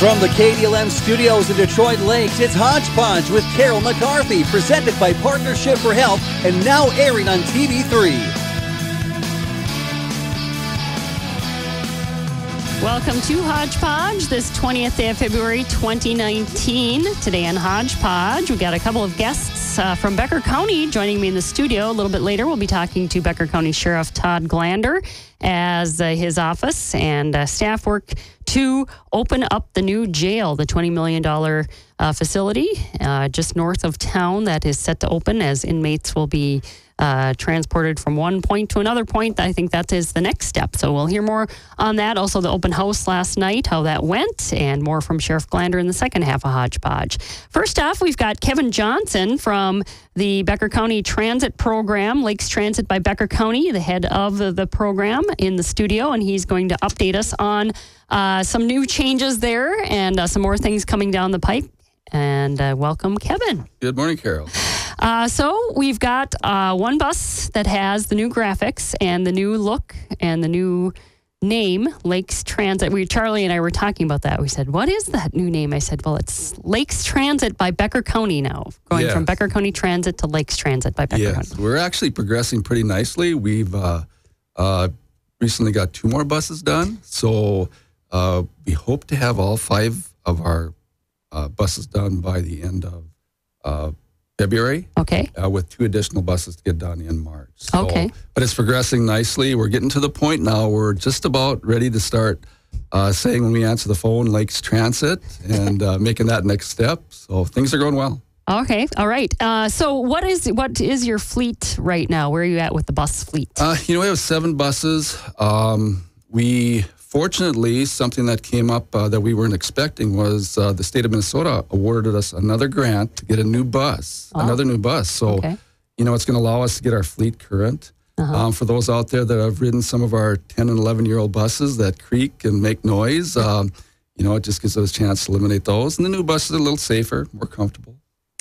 From the KDLM studios in Detroit Lakes, it's Hodge Podge with Carol McCarthy, presented by Partnership for Health, and now airing on TV3. Welcome to Hodge Podge, this 20th day of February 2019. Today on Hodge Podge, we got a couple of guests from Becker County joining me in the studio. A little bit later, we'll be talking to Becker County Sheriff Todd Glander as his office and staff work to open up the new jail, the $20 million facility just north of town that is set to open as inmates will be transported from one point to another point. I think that is the next step. So we'll hear more on that. Also, the open house last night, how that went, and more from Sheriff Glander in the second half of Hodge Podge. First off, we've got Kevin Johnson from the Becker County Transit Program, Lakes Transit by Becker County, the head of the program in the studio, and he's going to update us on some new changes there and some more things coming down the pipe. And welcome, Kevin. Good morning, Carol. So we've got one bus that has the new graphics and the new look and the new name, Lakes Transit. Charlie and I were talking about that. We said, what is that new name? I said, well, it's Lakes Transit by Becker County now, going from Becker County Transit to Lakes Transit by Becker County. We're actually progressing pretty nicely. We've recently got 2 more buses done. So we hope to have all 5 of our buses done by the end of February. Okay. With 2 additional buses to get done in March. So, okay. But it's progressing nicely. We're getting to the point now. We're just about ready to start saying when we answer the phone, Lakes Transit, and making that next step. So things are going well. Okay. All right. So what is your fleet right now? Where are you at with the bus fleet? We have 7 buses. Fortunately, something that came up that we weren't expecting was the state of Minnesota awarded us another grant to get a new bus, another new bus. So, it's going to allow us to get our fleet current. For those out there that have ridden some of our 10 and 11-year-old buses that creak and make noise, it just gives us a chance to eliminate those. And the new buses are a little safer, more comfortable.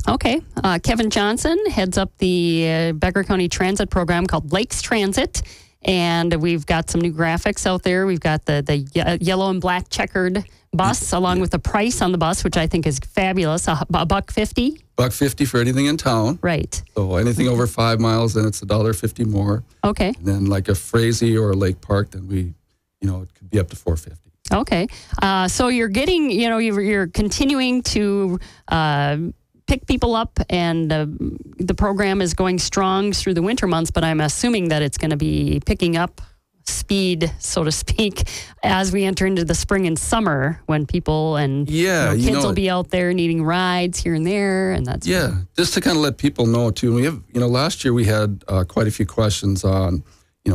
Okay. Kevin Johnson heads up the Becker County Transit program called Lakes Transit. And we've got some new graphics out there. We've got the yellow and black checkered bus, along with the price on the bus, which I think is fabulous. $1.50. $1.50 for anything in town. Right. So anything over 5 miles, then it's $1.50 more. Okay. And then like a Frazee or a Lake Park, then it could be up to $4.50. Okay. So you're getting, you're continuing to pick people up, and the program is going strong through the winter months, but I'm assuming that it's going to be picking up speed, so to speak, as we enter into the spring and summer when people and kids will be out there needing rides here and there. And that's just to kind of let people know too. We have, last year we had quite a few questions on,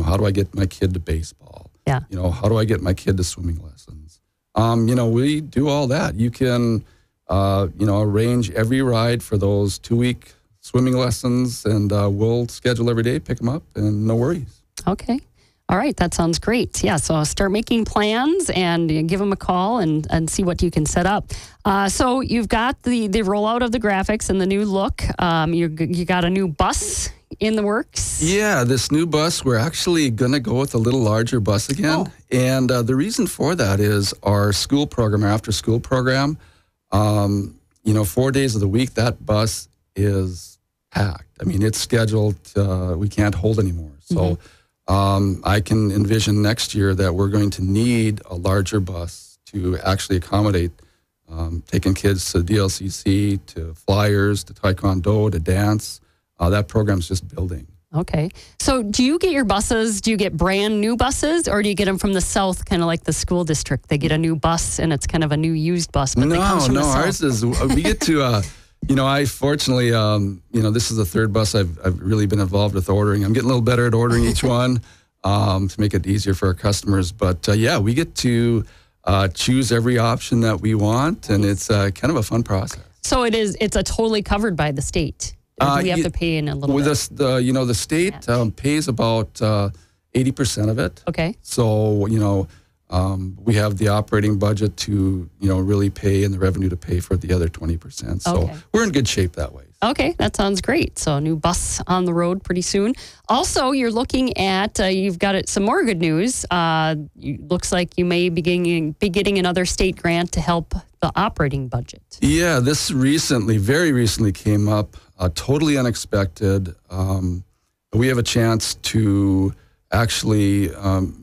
how do I get my kid to baseball? Yeah. How do I get my kid to swimming lessons? We do all that. You can arrange every ride for those 2-week swimming lessons, and we'll schedule every day, pick them up, and no worries. Okay. All right. That sounds great. Yeah. So start making plans and give them a call and see what you can set up. So you've got the rollout of the graphics and the new look. You got a new bus in the works? Yeah, this new bus, we're actually going to go with a little larger bus again. Oh. And the reason for that is our school program, our after school program, 4 days of the week, that bus is packed. I mean, it's scheduled, we can't hold anymore. So I can envision next year that we're going to need a larger bus to actually accommodate taking kids to DLCC, to flyers, to taekwondo, to dance. That program's just building. Okay. So do you get your buses, do you get brand new buses, or do you get them from the south, kind of like the school district? They get a new bus and it's kind of a new used bus, but they come from the south. Ours is, we get to, I fortunately, this is the 3rd bus I've really been involved with ordering. I'm getting a little better at ordering each one to make it easier for our customers. But we get to choose every option that we want, and it's kind of a fun process. So it's a totally covered by the state. Or do we have to pay in a little bit? The state pays about 80% of it. Okay. So, we have the operating budget to, really pay and the revenue to pay for the other 20%. So we're in good shape that way. Okay, that sounds great. So a new bus on the road pretty soon. Also, you're looking at, you've got some more good news. Looks like you may be getting another state grant to help the operating budget. Yeah, this very recently came up, totally unexpected. We have a chance to actually,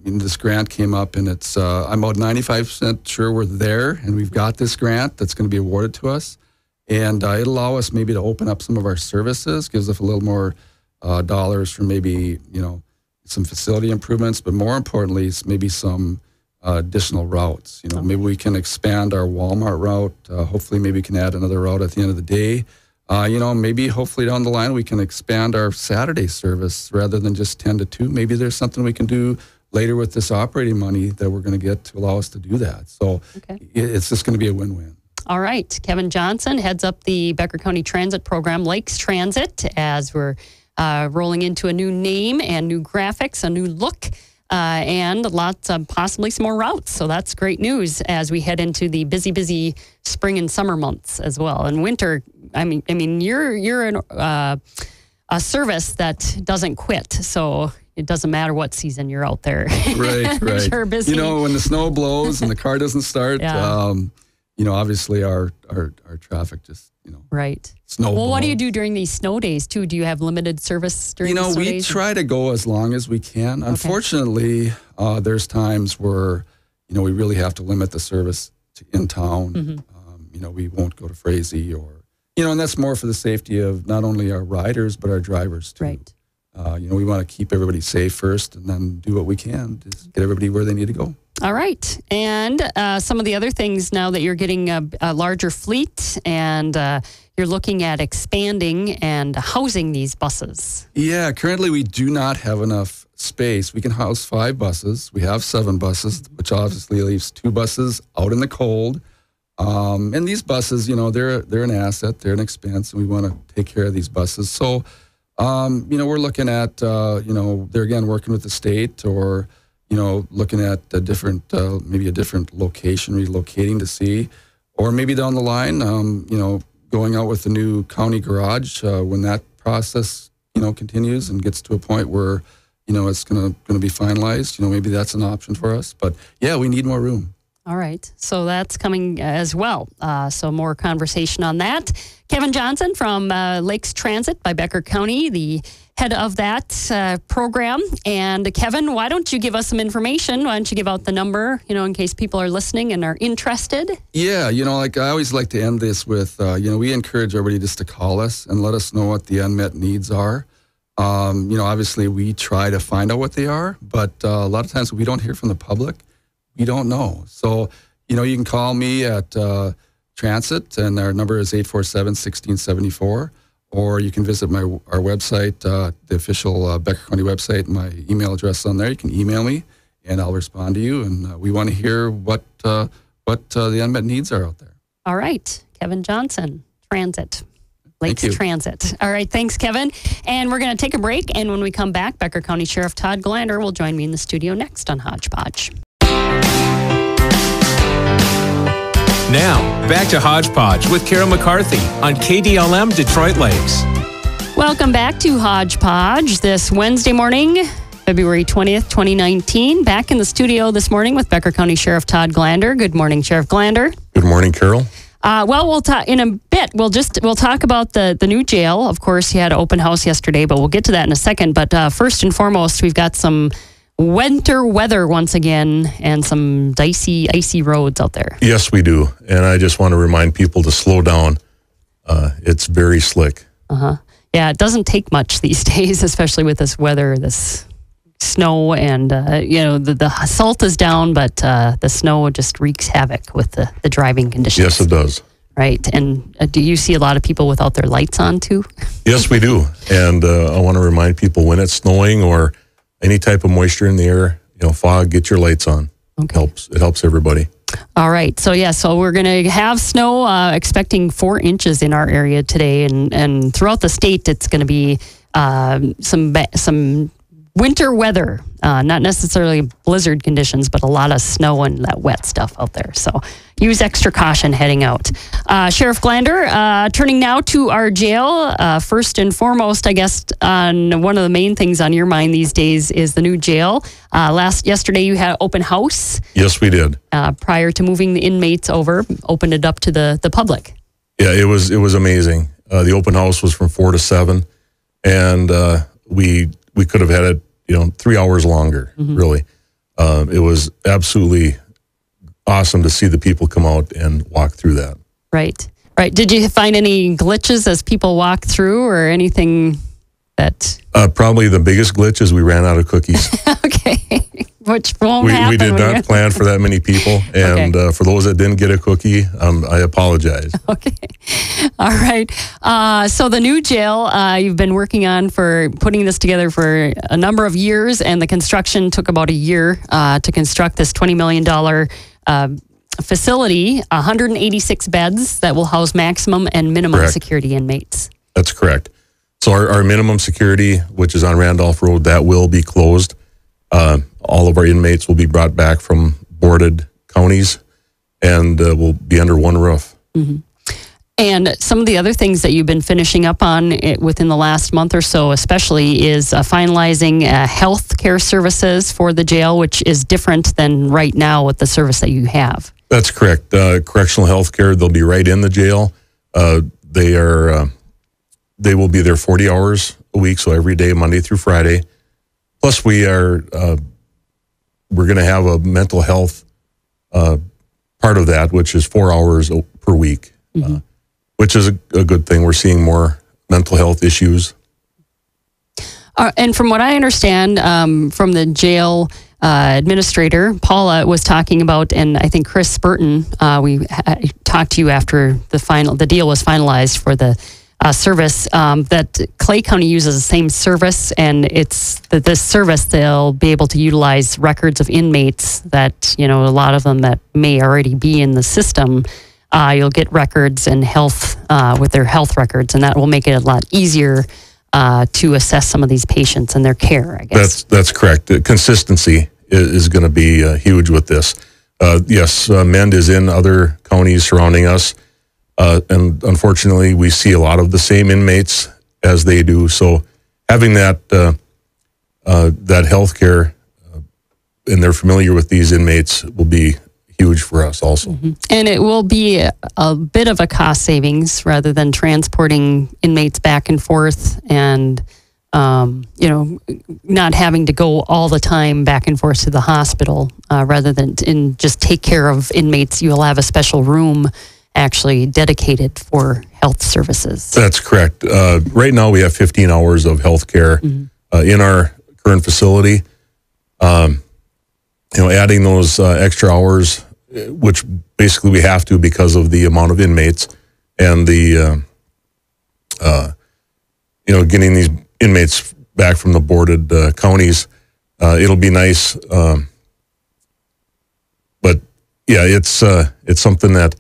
this grant came up, and it's I'm about 95% sure we're there, and we've got this grant that's going to be awarded to us. And it'll allow us maybe to open up some of our services, gives us a little more dollars for maybe, some facility improvements, but more importantly, it's maybe some additional routes. Maybe we can expand our Walmart route. Hopefully, maybe we can add another route at the end of the day. Maybe hopefully down the line we can expand our Saturday service rather than just 10 to 2. Maybe there's something we can do later with this operating money that we're going to get to allow us to do that. So it's just going to be a win-win. All right. Kevin Johnson heads up the Becker County Transit Program, Lakes Transit, as we're rolling into a new name and new graphics, a new look, and lots of possibly some more routes. So that's great news as we head into the busy spring and summer months as well. And winter, I mean, you're a service that doesn't quit. So it doesn't matter what season you're out there. Right. You're busy. When the snow blows and the car doesn't start, obviously our traffic just, right. Snowballs. Well, what do you do during these snow days too? Do you have limited service during the snow days? We try to go as long as we can. Okay. Unfortunately, there's times where, we really have to limit the service in town. Mm-hmm. We won't go to Frazee and that's more for the safety of not only our riders, but our drivers too. Right. We want to keep everybody safe first and then do what we can to get everybody where they need to go. All right. And some of the other things now that you're getting a larger fleet and you're looking at expanding and housing these buses. Yeah, currently we do not have enough space. We can house 5 buses. We have 7 buses, which obviously leaves 2 buses out in the cold. And these buses, they're an asset, they're an expense, and we want to take care of these buses. So, we're looking at, they're again working with the state or, looking at maybe a different location, relocating to see, or maybe down the line, going out with the new county garage when that process, continues and gets to a point where, it's going to be finalized. Maybe that's an option for us. But yeah, we need more room. All right. So that's coming as well. So more conversation on that. Kevin Johnson from Lakes Transit by Becker County, the head of that program. And Kevin, why don't you give us some information? Why don't you give out the number, in case people are listening and are interested? Yeah, I always like to end this with, we encourage everybody just to call us and let us know what the unmet needs are. Obviously we try to find out what they are, but a lot of times we don't hear from the public. We don't know. So, you can call me at Transit, and our number is 847-1674, or you can visit our website, the official Becker County website, my email address on there. You can email me, and I'll respond to you, and we want to hear what the unmet needs are out there. All right. Kevin Johnson, Transit. Lakes Transit. All right. Thanks, Kevin. And we're going to take a break, and when we come back, Becker County Sheriff Todd Glander will join me in the studio next on Hodge Podge. Now, back to Hodge Podge with Carol McCarthy on KDLM Detroit Lakes. Welcome back to Hodge Podge this Wednesday morning, February 20th, 2019. Back in the studio this morning with Becker County Sheriff Todd Glander. Good morning, Sheriff Glander. Good morning, Carol. We'll talk in a bit. We'll talk about the new jail. Of course, you had an open house yesterday, but we'll get to that in a second. But first and foremost, we've got some winter weather once again and some dicey, icy roads out there. Yes, we do. And I just want to remind people to slow down. It's very slick. Yeah, it doesn't take much these days, especially with this weather, this snow, and the salt is down, but the snow just wreaks havoc with the driving conditions. Yes, it does. Right. And do you see a lot of people without their lights on too? Yes, we do. And I want to remind people when it's snowing or any type of moisture in the air, fog, get your lights on. Okay. It helps everybody. All right. So we're going to have snow, expecting 4 inches in our area today. And throughout the state, it's going to be some winter weather, not necessarily blizzard conditions, but a lot of snow and that wet stuff out there. So use extra caution heading out. Sheriff Glander, turning now to our jail. First and foremost, I guess, on one of the main things on your mind these days is the new jail. Yesterday you had open house. Yes, we did. Prior to moving the inmates over, opened it up to the public. Yeah, it was amazing. The open house was from 4 to 7, and we could have had it 3 hours longer. Really, it was absolutely awesome to see the people come out and walk through that. Right. Did you find any glitches as people walk through, or anything that? Probably the biggest glitch is we ran out of cookies. Okay. Which won't happen. We did not plan for that many people. And for those that didn't get a cookie, I apologize. Okay. All right. So the new jail, you've been working on for putting this together for a number of years, and the construction took about a year to construct this $20 million facility, 186 beds that will house maximum and minimum security inmates. That's correct. So our minimum security, which is on Randolph Road, that will be closed. All of our inmates will be brought back from boarded counties and will be under one roof. And some of the other things that you've been finishing up on within the last month or so, especially, is finalizing health care services for the jail, which is different than right now with the service that you have. That's correct. Correctional health care, they'll be right in the jail. They will be there 40 hours a week, so every day, Monday through Friday. Plus, we're going to have a mental health part of that, which is 4 hours per week, which is a good thing. We're seeing more mental health issues. And from what I understand from the jail administrator, Paula was talking about, and I think Chris Burton, we talked to you after the deal was finalized for the service, that Clay County uses the same service, and it's this service they'll be able to utilize records of inmates that, a lot of them that may already be in the system. You'll get records and health with their health records, and that will make it a lot easier to assess some of these patients and their care, I guess. That's correct. Consistency is going to be huge with this. Yes, Mend is in other counties surrounding us. And unfortunately, we see a lot of the same inmates as they do. So having that health care and they're familiar with these inmates will be huge for us also. And it will be a bit of a cost savings rather than transporting inmates back and forth and, not having to go all the time back and forth to the hospital rather than just take care of inmates. You'll have a special room actually dedicated for health services. That's correct. Right now we have 15 hours of health care in our current facility. Adding those extra hours, which basically we have to because of the amount of inmates and the, getting these inmates back from the boarded counties, it'll be nice. But yeah, it's something that,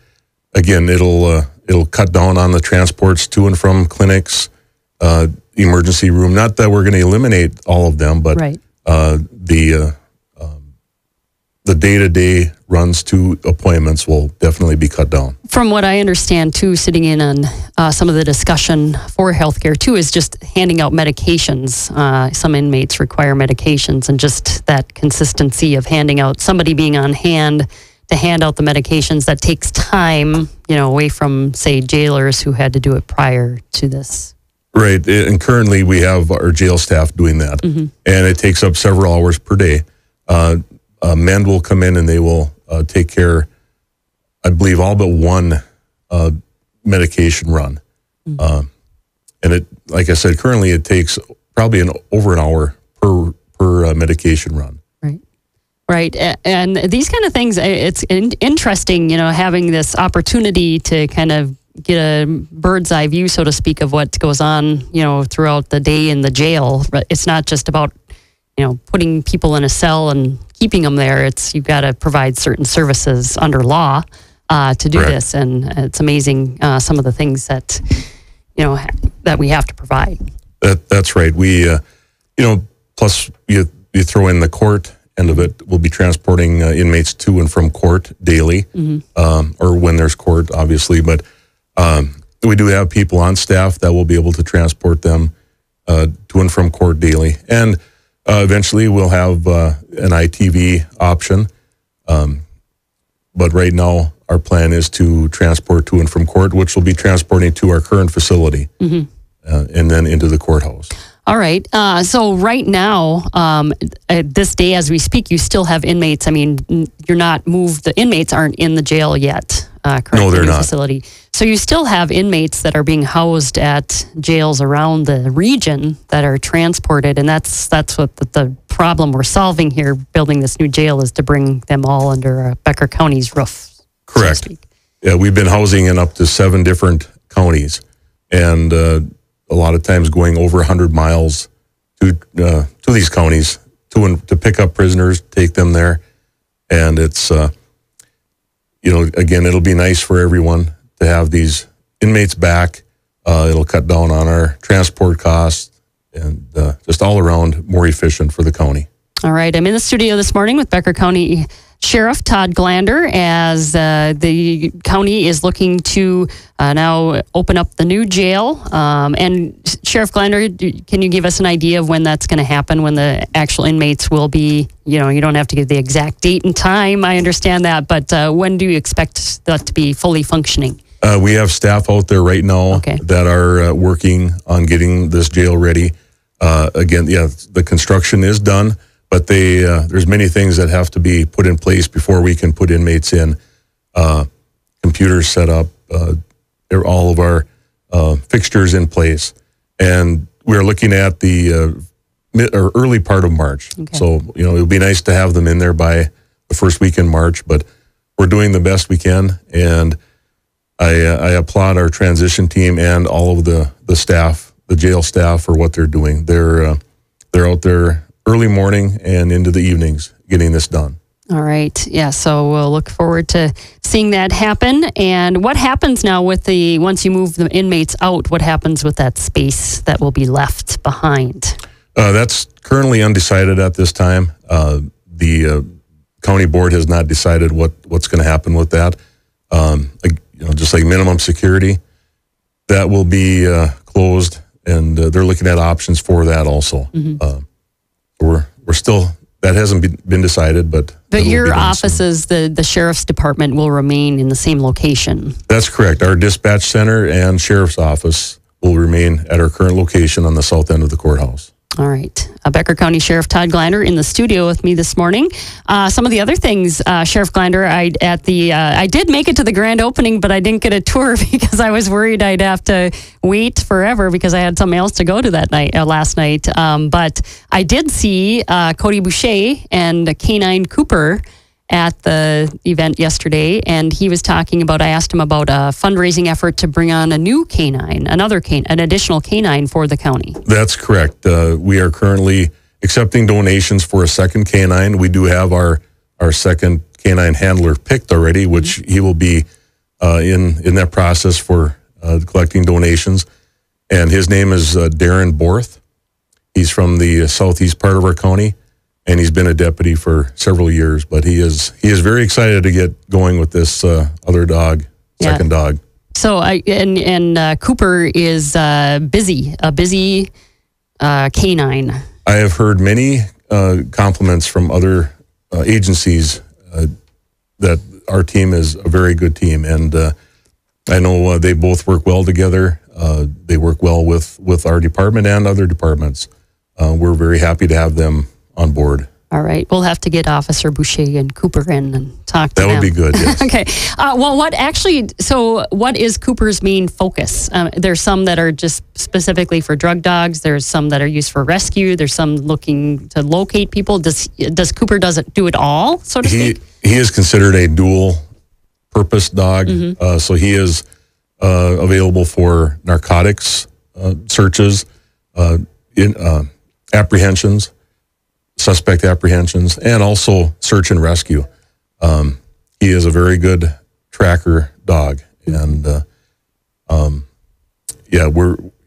again, it'll cut down on the transports to and from clinics, emergency room. Not that we're going to eliminate all of them, but the day-to-day runs to appointments will definitely be cut down. From what I understand, too, sitting in on some of the discussion for healthcare, too, is just handing out medications. Some inmates require medications, and just that consistency of handing out, somebody being on hand to hand out the medications, that takes time, away from, say, jailers who had to do it prior to this. Right. And currently we have our jail staff doing that. And it takes up several hours per day. Men will come in and they will take care, I believe, all but one medication run. And it, like I said, currently it takes probably over an hour per medication run. Right. And these kind of things, it's interesting, having this opportunity to kind of get a bird's eye view, so to speak, of what goes on, throughout the day in the jail. It's not just about, putting people in a cell and keeping them there. You've got to provide certain services under law to do this. And it's amazing some of the things that, that we have to provide. That's right. We, plus you throw in the court end of it. We'll be transporting inmates to and from court daily, or when there's court, obviously. But we do have people on staff that will be able to transport them to and from court daily. And eventually we'll have an ITV option. But right now, our plan is to transport to and from court, which will be transporting to our current facility and then into the courthouse. All right. So right now, this day as we speak, you still have inmates. I mean, you're not moved. The inmates aren't in the jail yet. Currently No, they're in the not. facility. So you still have inmates that are being housed at jails around the region that are transported, and that's what the problem we're solving here, building this new jail, is to bring them all under Becker County's roof. Correct. So to speak. Yeah, we've been housing in up to 7 different counties, and a lot of times going over 100 miles to these counties to pick up prisoners, take them there, and it's again, it'll be nice for everyone to have these inmates back. It'll cut down on our transport costs and just all around more efficient for the county. All right. I'm in the studio this morning with Becker County Sheriff Todd Glander as the county is looking to now open up the new jail. And Sheriff Glander, can you give us an idea of when that's going to happen, when the actual inmates will be, you don't have to give the exact date and time, I understand that, but when do you expect that to be fully functioning? We have staff out there right now that are working on getting this jail ready. Again, the construction is done, but there's many things that have to be put in place before we can put inmates in. Computers set up, all of our fixtures in place, and we're looking at the early part of March. Okay. So it would be nice to have them in there by the first week in March, but we're doing the best we can, and I applaud our transition team and all of the staff, the jail staff, for what they're doing. They're out there early morning and into the evenings getting this done. All right. Yeah. So we'll look forward to seeing that happen. And what happens now once you move the inmates out, what happens with that space that will be left behind? That's currently undecided at this time. The county board has not decided what's going to happen with that. Just like minimum security, that will be closed, and they're looking at options for that also. We're still, that hasn't been decided, but your offices, the sheriff's department, will remain in the same location. That's correct. Our dispatch center and sheriff's office will remain at our current location on the south end of the courthouse. All right. Becker County Sheriff Todd Glander in the studio with me this morning. Some of the other things, Sheriff Glander, I did make it to the grand opening, but I didn't get a tour because I was worried I'd have to wait forever because I had something else to go to last night. But I did see Cody Boucher and K9 Cooper at the event yesterday, and he was talking about, I asked him about a fundraising effort to bring on a new canine, an additional canine for the county. That's correct. We are currently accepting donations for a second canine. We do have our second canine handler picked already, which he will be in that process for collecting donations. And his name is Darren Borth. He's from the southeast part of our county, and he's been a deputy for several years, but he is very excited to get going with this other dog, second dog. So Cooper is a busy canine. I have heard many compliments from other agencies that our team is a very good team, and I know they both work well together. They work well with our department and other departments. We're very happy to have them on board. All right. We'll have to get Officer Boucher and Cooper in and talk to them. That would be good, yes. Okay. What is Cooper's main focus? There's some that are just specifically for drug dogs. There's some that are used for rescue. There's some looking to locate people. Does Cooper do it all, so to speak? He is considered a dual-purpose dog. Mm-hmm. So he is available for narcotics searches, apprehensions, suspect apprehensions, and also search and rescue. He is a very good tracker dog, and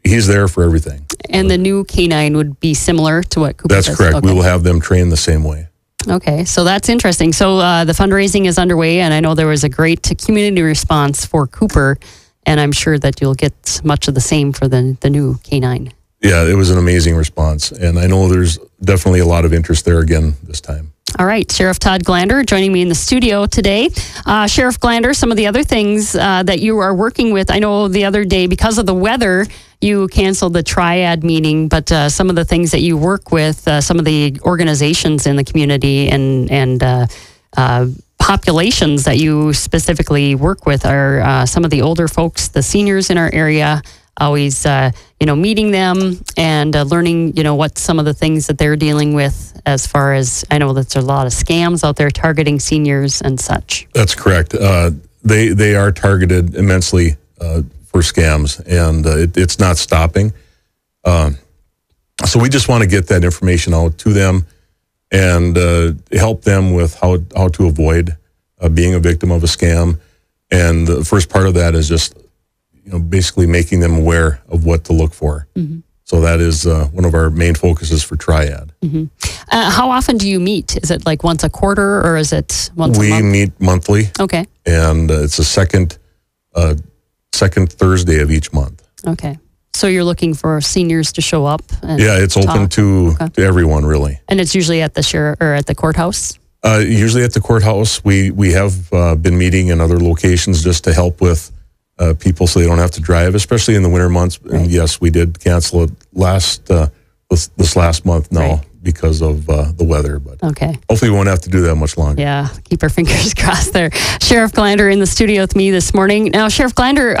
he's there for everything. And the new canine would be similar to what Cooper does? That's correct. Okay. We will have them trained the same way. Okay, so that's interesting. So the fundraising is underway, and I know there was a great community response for Cooper, and I'm sure that you'll get much of the same for the new K9. Yeah, it was an amazing response, and I know there's definitely a lot of interest there again this time. All right, Sheriff Todd Glander joining me in the studio today. Sheriff Glander, some of the other things that you are working with, I know the other day, because of the weather, you canceled the triad meeting, but some of the things that you work with, some of the organizations in the community and populations that you specifically work with are some of the older folks, the seniors in our area, always, meeting them and learning, what some of the things that they're dealing with as far as, I know that there's a lot of scams out there targeting seniors and such. That's correct. They are targeted immensely for scams, and it's not stopping. So we just want to get that information out to them and help them with how to avoid being a victim of a scam. And the first part of that is just basically making them aware of what to look for. Mm-hmm. So that is one of our main focuses for Triad. Mm-hmm. How often do you meet? Is it like once a quarter, or is it once a month? We meet monthly. Okay. And it's the second Thursday of each month. Okay. So you're looking for seniors to show up? And it's open to everyone, really. And it's usually at the courthouse? Usually at the courthouse. We have been meeting in other locations just to help with people so they don't have to drive, especially in the winter months. Right. And yes, we did cancel it this last month now because of the weather. But hopefully we won't have to do that much longer. Yeah, keep our fingers crossed there. Sheriff Glander in the studio with me this morning. Now, Sheriff Glander,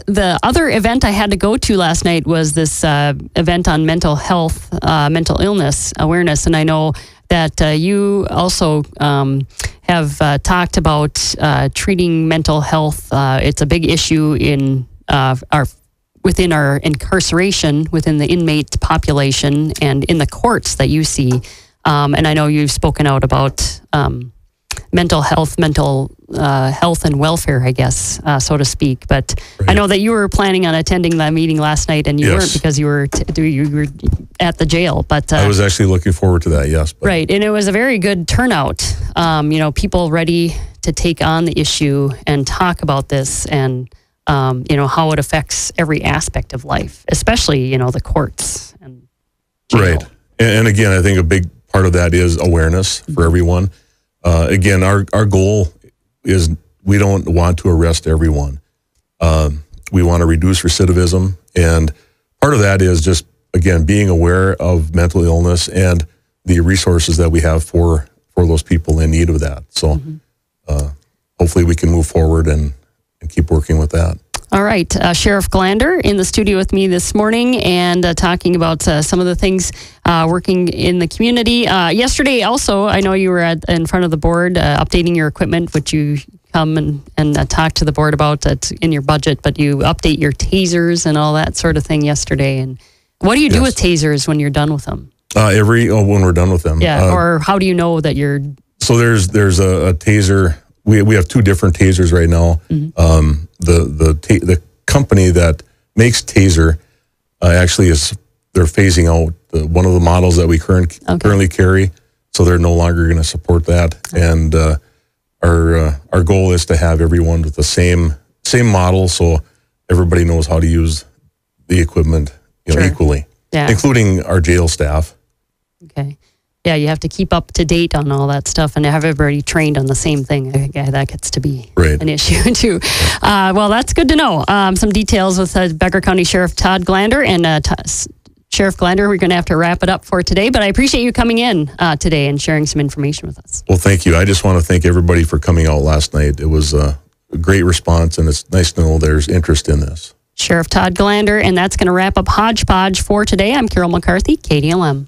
the other event I had to go to last night was this event on mental health, mental illness awareness. And I know that you also have talked about treating mental health. It's a big issue in within our incarceration, within the inmate population, and in the courts that you see. And I know you've spoken out about mental health and welfare, I guess, so to speak. But I know that you were planning on attending that meeting last night, and you weren't because you were at the jail. But I was actually looking forward to that. Yes. But. Right, and it was a very good turnout. People ready to take on the issue and talk about this, and how it affects every aspect of life, especially the courts and jail. Right. And again, I think a big part of that is awareness for everyone. Again, our goal is we don't want to arrest everyone. We want to reduce recidivism. And part of that is just, again, being aware of mental illness and the resources that we have for those people in need of that. So hopefully we can move forward and keep working with that. All right. Sheriff Glander in the studio with me this morning and talking about some of the things working in the community. Yesterday also, I know you were in front of the board updating your equipment, which you come and talk to the board about in your budget, but you update your tasers and all that sort of thing yesterday. And what do you do with tasers when you're done with them? When we're done with them. Yeah, or how do you know that you're... So there's a taser... We have two different tasers right now. Mm-hmm. The company that makes taser actually they're phasing out one of the models that we currently carry, so they're no longer going to support that. Okay. And our goal is to have everyone with the same model, so everybody knows how to use the equipment equally, including our jail staff. Okay. Yeah, you have to keep up to date on all that stuff and have everybody trained on the same thing. That gets to be an issue too. Well, that's good to know. Some details with Becker County Sheriff Todd Glander. And Sheriff Glander, we're going to have to wrap it up for today. But I appreciate you coming in today and sharing some information with us. Well, thank you. I just want to thank everybody for coming out last night. It was a great response, and it's nice to know there's interest in this. Sheriff Todd Glander, and that's going to wrap up Hodge Podge for today. I'm Carol McCarthy, KDLM.